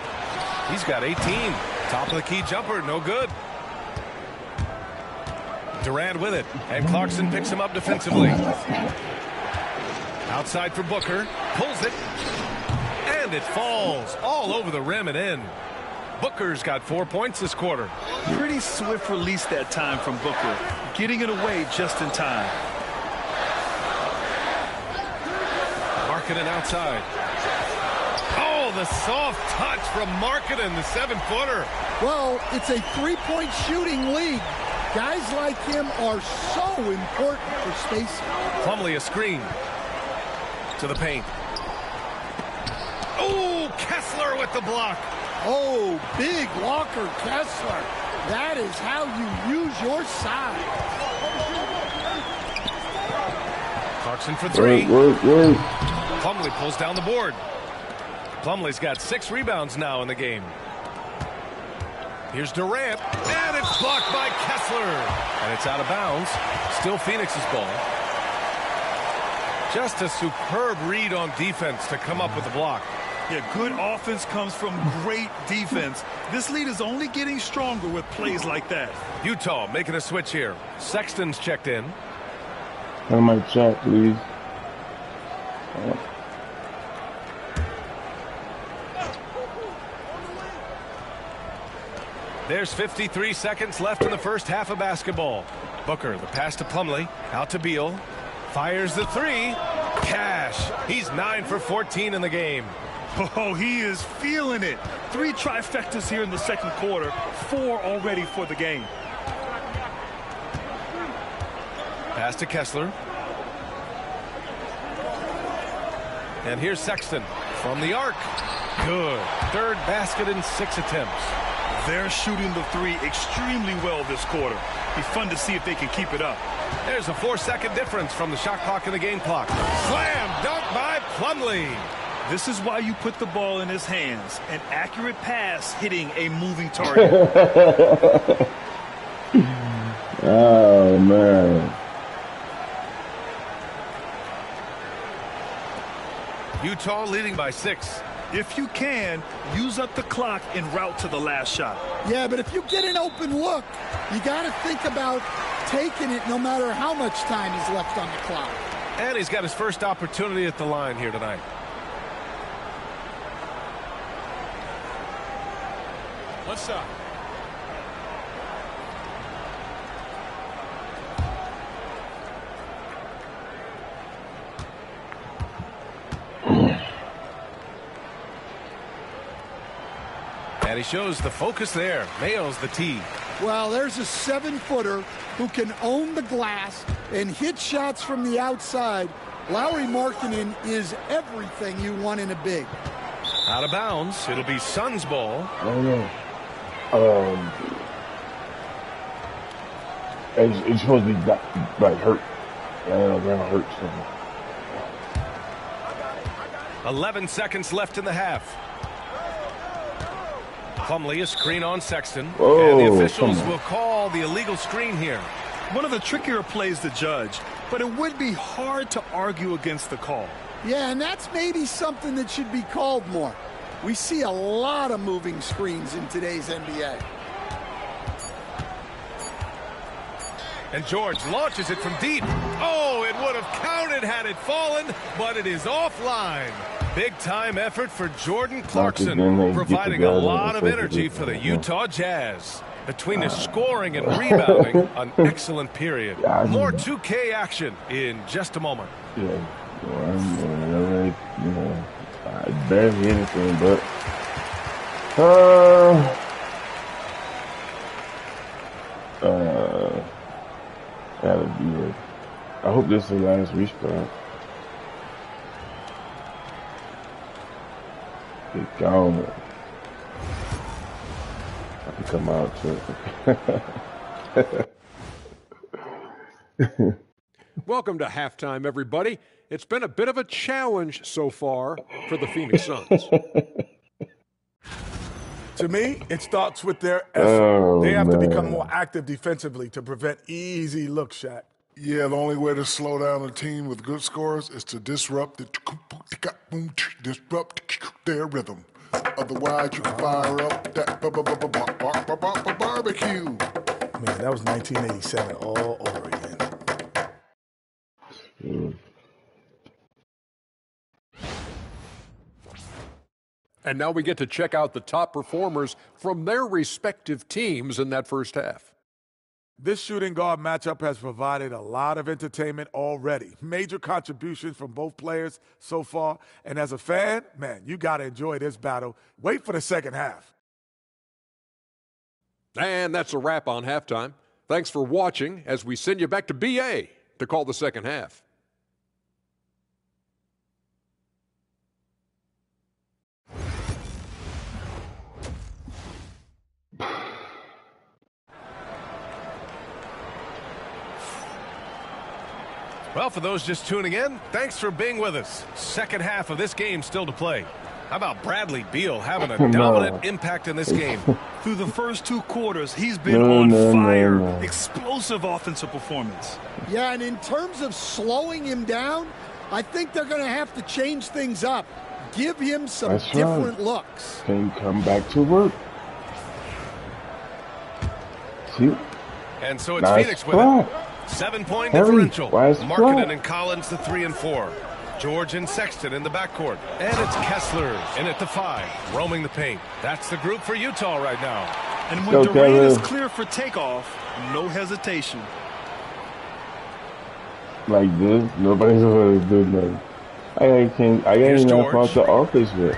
He's got 18. Top of the key jumper, no good. Durant with it, and Clarkson picks him up defensively. Outside for Booker, pulls it, and it falls all over the rim and in. Booker's got 4 points this quarter. Pretty swift release that time from Booker, getting it away just in time. Markkanen outside. Oh, the soft touch from Markkanen, the 7-footer. Well, it's a three-point shooting league. Guys like him are so important for spacing. Plumlee a screen to the paint. Oh, Kessler with the block. Oh, big Walker Kessler. That is how you use your size. Clarkson for 3. Plumlee pulls down the board. Plumlee's got 6 rebounds now in the game. Here's Durant, and it's blocked by Kessler. And it's out of bounds. Still Phoenix's ball. Just a superb read on defense to come up with the block. Yeah, good offense comes from great defense. This lead is only getting stronger with plays like that. Utah making a switch here. Sexton's checked in. On my chat, please. There's 53 seconds left in the first half of basketball. Booker, the pass to Plumlee, out to Beal. Fires the 3. Cash. He's 9 for 14 in the game. Oh, he is feeling it. 3 trifectas here in the second quarter. 4 already for the game. Pass to Kessler. And here's Sexton from the arc. Good. Third basket in 6 attempts. They're shooting the 3 extremely well this quarter. Be fun to see if they can keep it up. There's a 4-second difference from the shot clock and the game clock. Slam dunk by Plumlee. This is why you put the ball in his hands. An accurate pass hitting a moving target. Oh, man. Utah leading by 6. If you can, use up the clock en route to the last shot. Yeah, but if you get an open look, you got to think about taking it no matter how much time is left on the clock. And he's got his first opportunity at the line here tonight. What's up? And he shows the focus there. Mayo's the tee. Well, there's a 7-footer who can own the glass and hit shots from the outside. Lauri Markkanen is everything you want in a big. Out of bounds. It'll be Suns ball. It's supposed to be like hurt. I don't know, they're hurt. 11 seconds left in the half. Plumlee, a screen on Sexton. Whoa, and the officials will call the illegal screen here. One of the trickier plays to judge, but it would be hard to argue against the call. Yeah, and that's maybe something that should be called more. We see a lot of moving screens in today's NBA. And George launches it from deep. Oh, it would have counted had it fallen, but it is offline. Big-time effort for Jordan Clarkson, providing a lot of energy for the Utah Jazz. Between his scoring and rebounding, an excellent period. More 2K action in just a moment. Yeah, barely anything, but gotta be it. I hope this is the last restart. Get going. I can come out too. Welcome to halftime, everybody. It's been a bit of a challenge so far for the Phoenix Suns. To me, it starts with their effort. They have to become more active defensively to prevent easy look, Shaq. Yeah, the only way to slow down a team with good scores is to disrupt their rhythm. Otherwise, you can fire up that barbecue. Man, that was 1987 all over again. And now we get to check out the top performers from their respective teams in that first half. This shooting guard matchup has provided a lot of entertainment already. Major contributions from both players so far. And as a fan, man, you got to enjoy this battle. Wait for the second half. And that's a wrap on halftime. Thanks for watching as we send you back to BA to call the second half. Well, for those just tuning in, thanks for being with us. Second half of this game still to play. How about Bradley Beal having a dominant impact in this game? Through the first two quarters, he's been on fire. Explosive offensive performance. Yeah, and in terms of slowing him down, I think they're going to have to change things up. Give him some different looks. Can you come back to work? See? And so it's Phoenix with it. 7-point differential. Markkanen and Collins, the 3 and 4. George and Sexton in the backcourt. And it's Kessler in at the 5, roaming the paint. That's the group for Utah right now. And when Durant is clear for takeoff, no hesitation. Like this, nobody's going to do nothing. I can't even cross the office yet.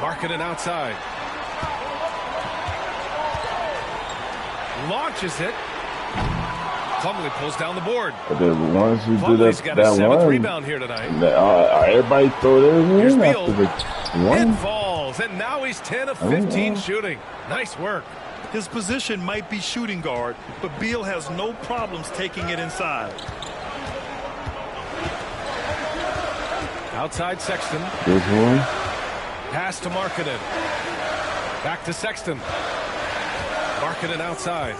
Markkanen outside. Launches it. Plumlee pulls down the board. Once you do Plumlee's got a 7th rebound here tonight. Everybody throw theirs in after the one. It falls, and now he's 10 of 15 shooting. Nice work. His position might be shooting guard, but Beal has no problems taking it inside. Outside Sexton. This one. Pass to Markkanen. Back to Sexton. Markkanen outside.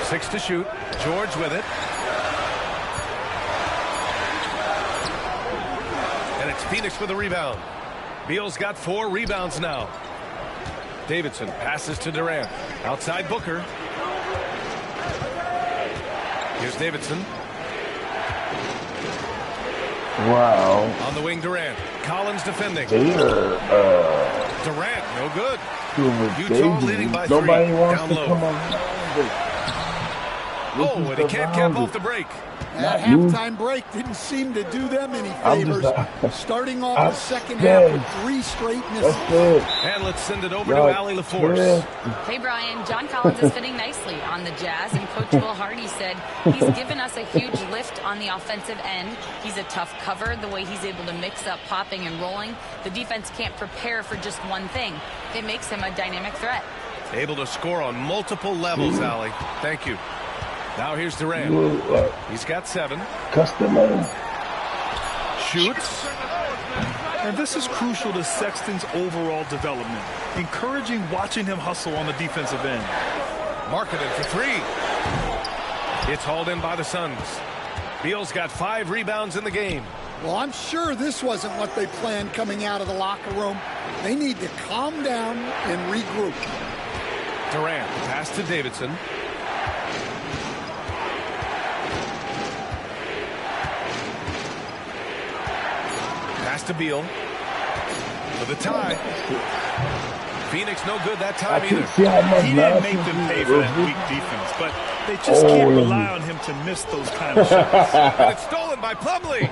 6 to shoot. George with it. And it's Phoenix with a rebound. Beal's got 4 rebounds now. Davidson passes to Durant. Outside Booker. Here's Davidson. Wow. On the wing, Durant. Collins defending. Durant, no good. Utah leading by 3. Nobody wants Down to low. come on. Oh, and he can't cap off the break. That halftime break didn't seem to do them any favors. Starting off the second half with 3 straight misses. And let's send it over to Allie LaForce. Hey, Brian. John Collins is fitting nicely on the Jazz, and Coach Will Hardy said he's given us a huge lift on the offensive end. He's a tough cover, the way he's able to mix up popping and rolling. The defense can't prepare for just one thing. It makes him a dynamic threat. Able to score on multiple levels, Allie. Thank you. Now here's Durant. He's got 7. Customer. Shoots. And this is crucial to Sexton's overall development. Encouraging watching him hustle on the defensive end. Markkanen for 3. It's hauled in by the Suns. Beal's got 5 rebounds in the game. Well, I'm sure this wasn't what they planned coming out of the locker room. They need to calm down and regroup. Durant, pass to Davidson. Pass to Beal. For the tie. Phoenix no good that time either. He didn't make them pay for that weak defense, but they just can't rely on him to miss those kind of shots. And it's stolen by Plumlee.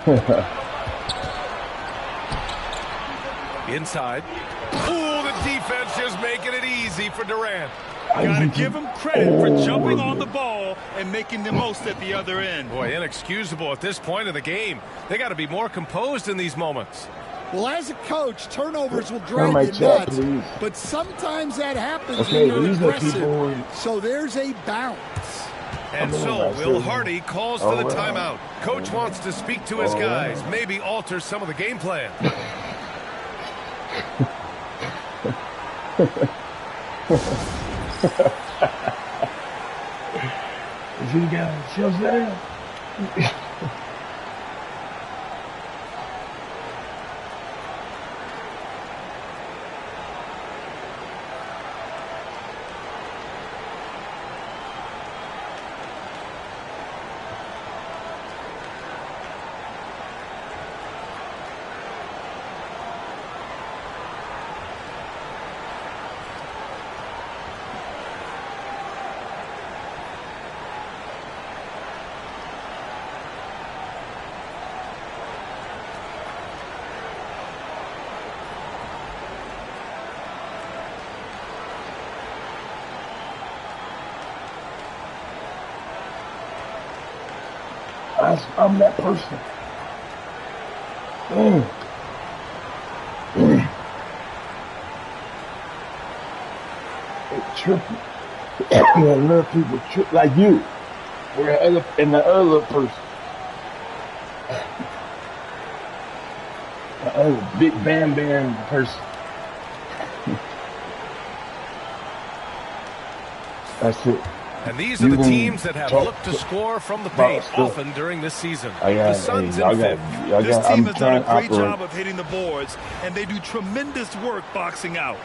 Inside. Ooh, the defense just making it easy for Durant. Gotta give him credit for jumping on the ball and making the most at the other end. Boy, inexcusable at this point in the game. They got to be more composed in these moments. Well, as a coach, turnovers will drive you nuts, but sometimes that happens when you're aggressive. So there's a bounce. And so Will Hardy calls for the timeout. Coach wants to speak to his guys, maybe alter some of the game plan. If you guys shows that. I'm that person. It's tricky. Other people trip like you. And the other person. The other big bam person. That's it. And these are the teams that have looked to score from the paint often during this season. The Suns in 5th. This team has done a great job of hitting the boards, and they do tremendous work boxing out.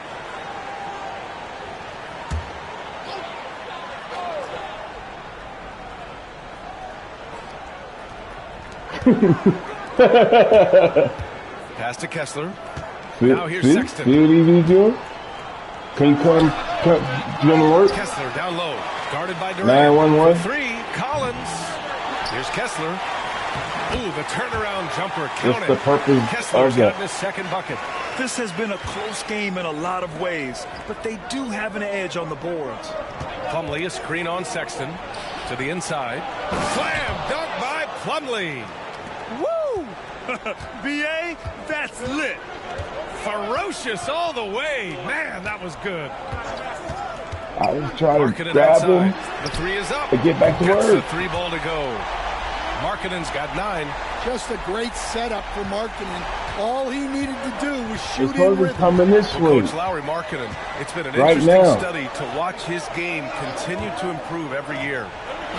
Pass to Kessler. Now here's Sexton. See what he's doing? Can you come doing the work? Kessler down low. Guarded by Durant. 9-1-1. 3. Collins. Here's Kessler. Ooh, the turnaround jumper counted. It's the purpose. Kessler's gotten his second bucket. This has been a close game in a lot of ways, but they do have an edge on the boards. Plumlee, a screen on Sexton. To the inside. Slam dunk by Plumlee. Woo! B.A., that's lit. Ferocious all the way. Man, that was good. I was trying to grab him. The 3 is up. To get back to work. work. The 3 ball to go. Markkanen's got 9. Just a great setup for Markkanen. All he needed to do was shoot in rhythm. Coming this way. Coach Lowry Markkanen, it's been an interesting study to watch his game continue to improve every year.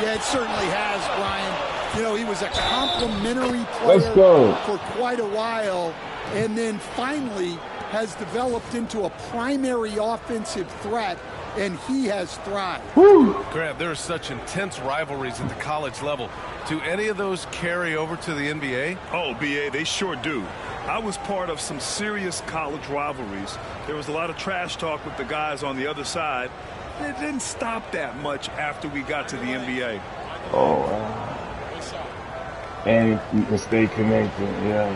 Yeah, it certainly has, Brian. You know, he was a complimentary player for quite a while, and then finally has developed into a primary offensive threat, and he has thrived. Grant, there are such intense rivalries at the college level. Do any of those carry over to the NBA? Oh, B.A., they sure do. I was part of some serious college rivalries. There was a lot of trash talk with the guys on the other side. It didn't stop that much after we got to the NBA. Oh, and stay connected, yeah.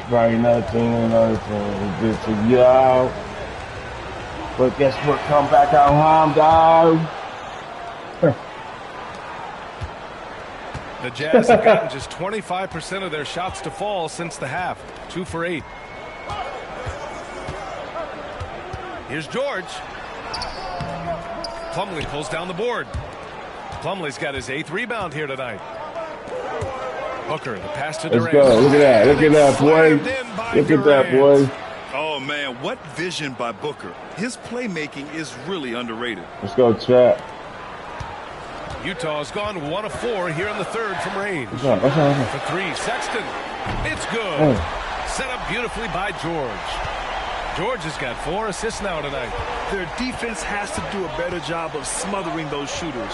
Probably another thing. Just to get out. But guess what? Come back out home, dog. The Jazz have gotten just 25% of their shots to fall since the half. 2 for 8. Here's George. Plumlee pulls down the board. Plumlee's got his 8th rebound here tonight. Booker, the pass to Let's Durant. go. Look at that. Look at that, boy. Look at that, boy. Oh, man, what vision by Booker. His playmaking is really underrated. Let's go, trap. Utah's gone 1 of 4 here in the 3rd from range. What's For 3, Sexton. It's good. Oh. Set up beautifully by George. George has got 4 assists now tonight. Their defense has to do a better job of smothering those shooters.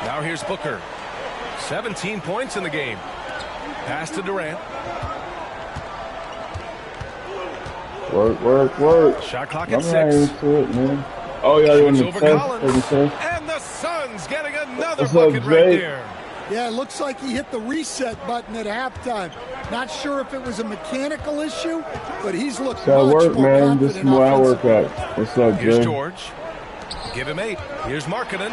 Now here's Booker. 17 points in the game. Pass to Durant. Work. Shot clock at 6. It, man. Oh, yeah, you're in the over test. Collins. And the Suns getting another What's bucket up, right Jake? there. Yeah, it looks like he hit the reset button at halftime. Not sure if it was a mechanical issue, but he's looked It's at much work, more man. This is confident where I work offensively. at. What's up, Here's Jay? George. Give him 8. Here's Markkanen.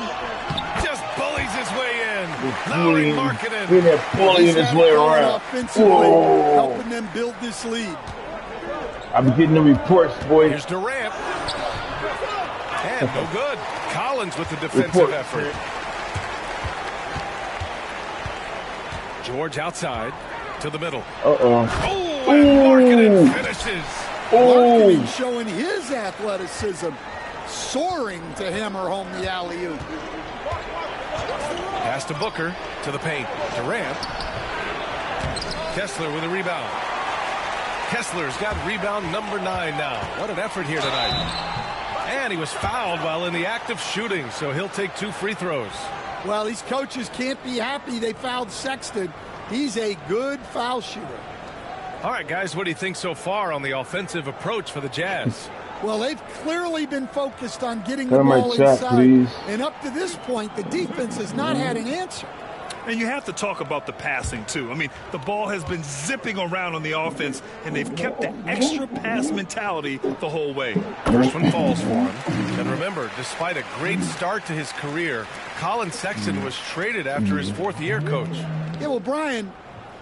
Just bullies his way in. Lowry Markkanen. Look at that bullying his way around. Offensively, Whoa. helping them build this lead. I'm getting the reports, boy. Here's Durant. And no good. Collins with the defensive effort. George outside to the middle. Uh-oh. Oh, and Markkanen finishes. Markkanen showing his athleticism, soaring to hammer home the alley-oop. Pass to Booker to the paint. Durant. Kessler with a rebound. Kessler's got rebound number 9 now. What an effort here tonight. And he was fouled while in the act of shooting, so he'll take 2 free throws. Well, these coaches can't be happy they fouled Sexton. He's a good foul shooter. All right, guys, what do you think so far on the offensive approach for the Jazz? Well, they've clearly been focused on getting Cut the my ball chat, inside. please. And up to this point, the defense has not had an answer. And you have to talk about the passing, too. I mean, the ball has been zipping around on the offense, and they've kept the extra pass mentality the whole way. First one falls for him. And remember, despite a great start to his career, Colin Sexton was traded after his 4th year, Coach. Yeah, well, Brian,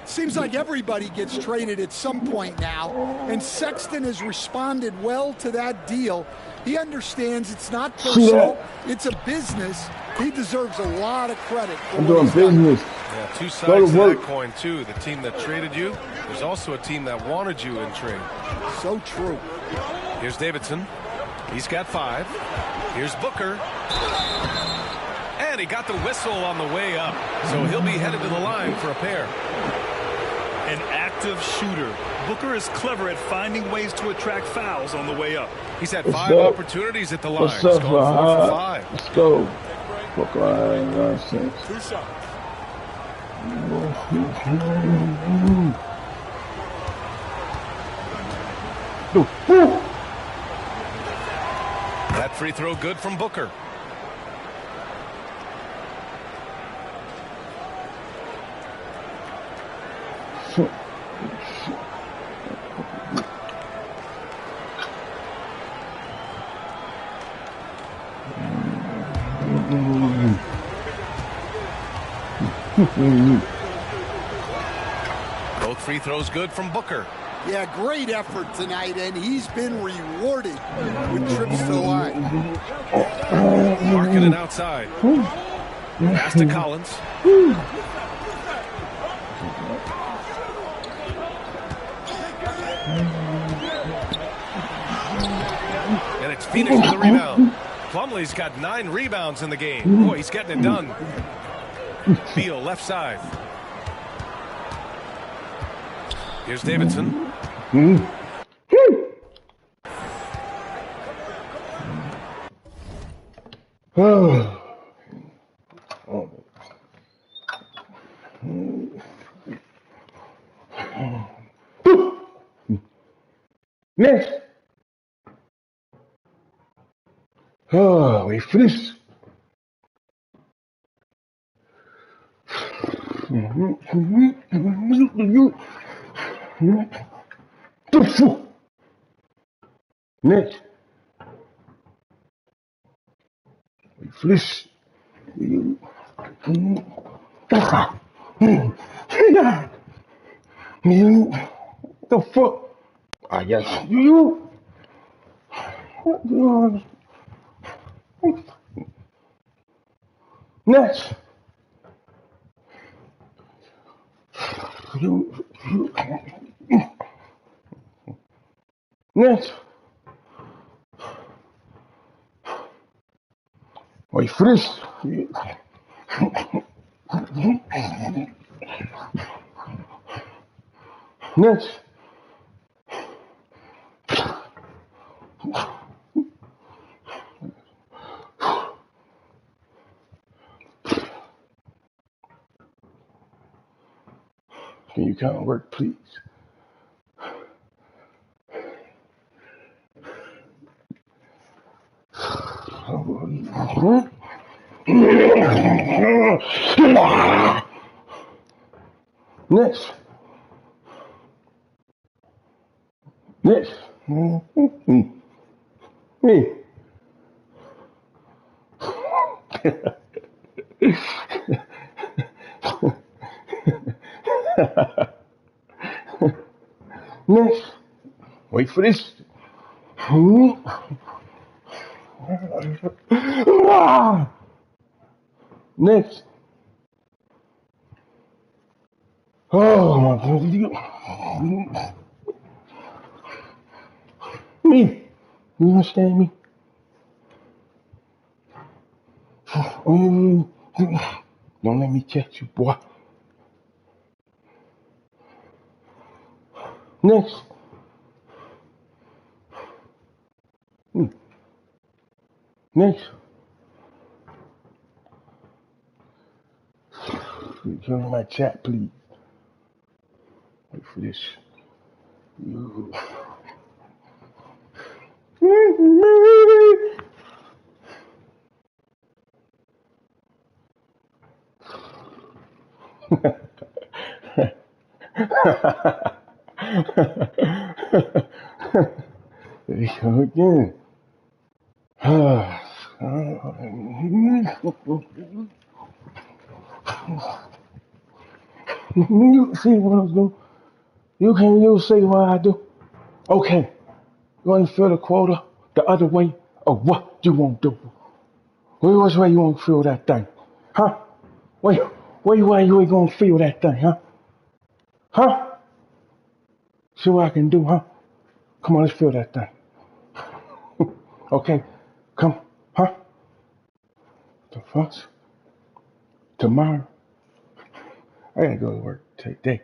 seems like everybody gets traded at some point now, and Sexton has responded well to that deal. He understands it's not personal, it's a business. He deserves a lot of credit for I'm what doing he's done. business. Yeah, 2 Go sides to to work. that coin, too. The team that traded you, there's also a team that wanted you in trade. So true. Here's Davidson. He's got 5. Here's Booker. And he got the whistle on the way up, so he'll be headed to the line for a pair. An active shooter. Booker is clever at finding ways to attract fouls on the way up. He's had What's 5 up? opportunities at the line. What's He's up, going 4 for Fahad? 5. Let's go. Fuck all that nonsense. That free throw good from Booker. Both free throws good from Booker. Yeah, great effort tonight, and he's been rewarded with trips to the line. Markkanen outside. Pass to Collins. And it's Phoenix with the rebound. Plumlee's got 9 rebounds in the game. Boy, he's getting it done. Beal left side. Here's Davidson. Next. Oh, we finished. Next. We finished. The fuck? I guess you. Next. Next. Wait for this. Next. Can you count work, please? Next. Next. Hey. Next. Wait for this. Next. Oh my God. Me. You understand me? Don't let me catch you, boy. Next. Next. Join my chat, please. Wait for this. There you go again. You see what I was doing? You say what I do. Okay. You want to fill the quota the other way, or what you want to do? Which way you want to fill that thing? Huh? Which way you going to fill that thing, huh? Huh? See what I can do, huh? Come on, let's fill that thing. Okay, come, huh? The first, tomorrow, I gotta go to work today.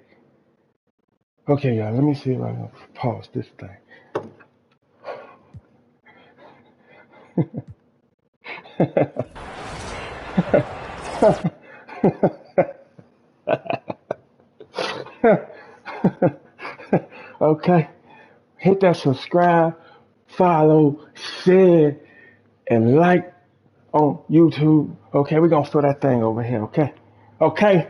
Okay, y'all, let me see if I can pause this thing. Okay, hit that subscribe, follow, share, and like on YouTube. Okay, we're gonna fill that thing over here, okay? Okay?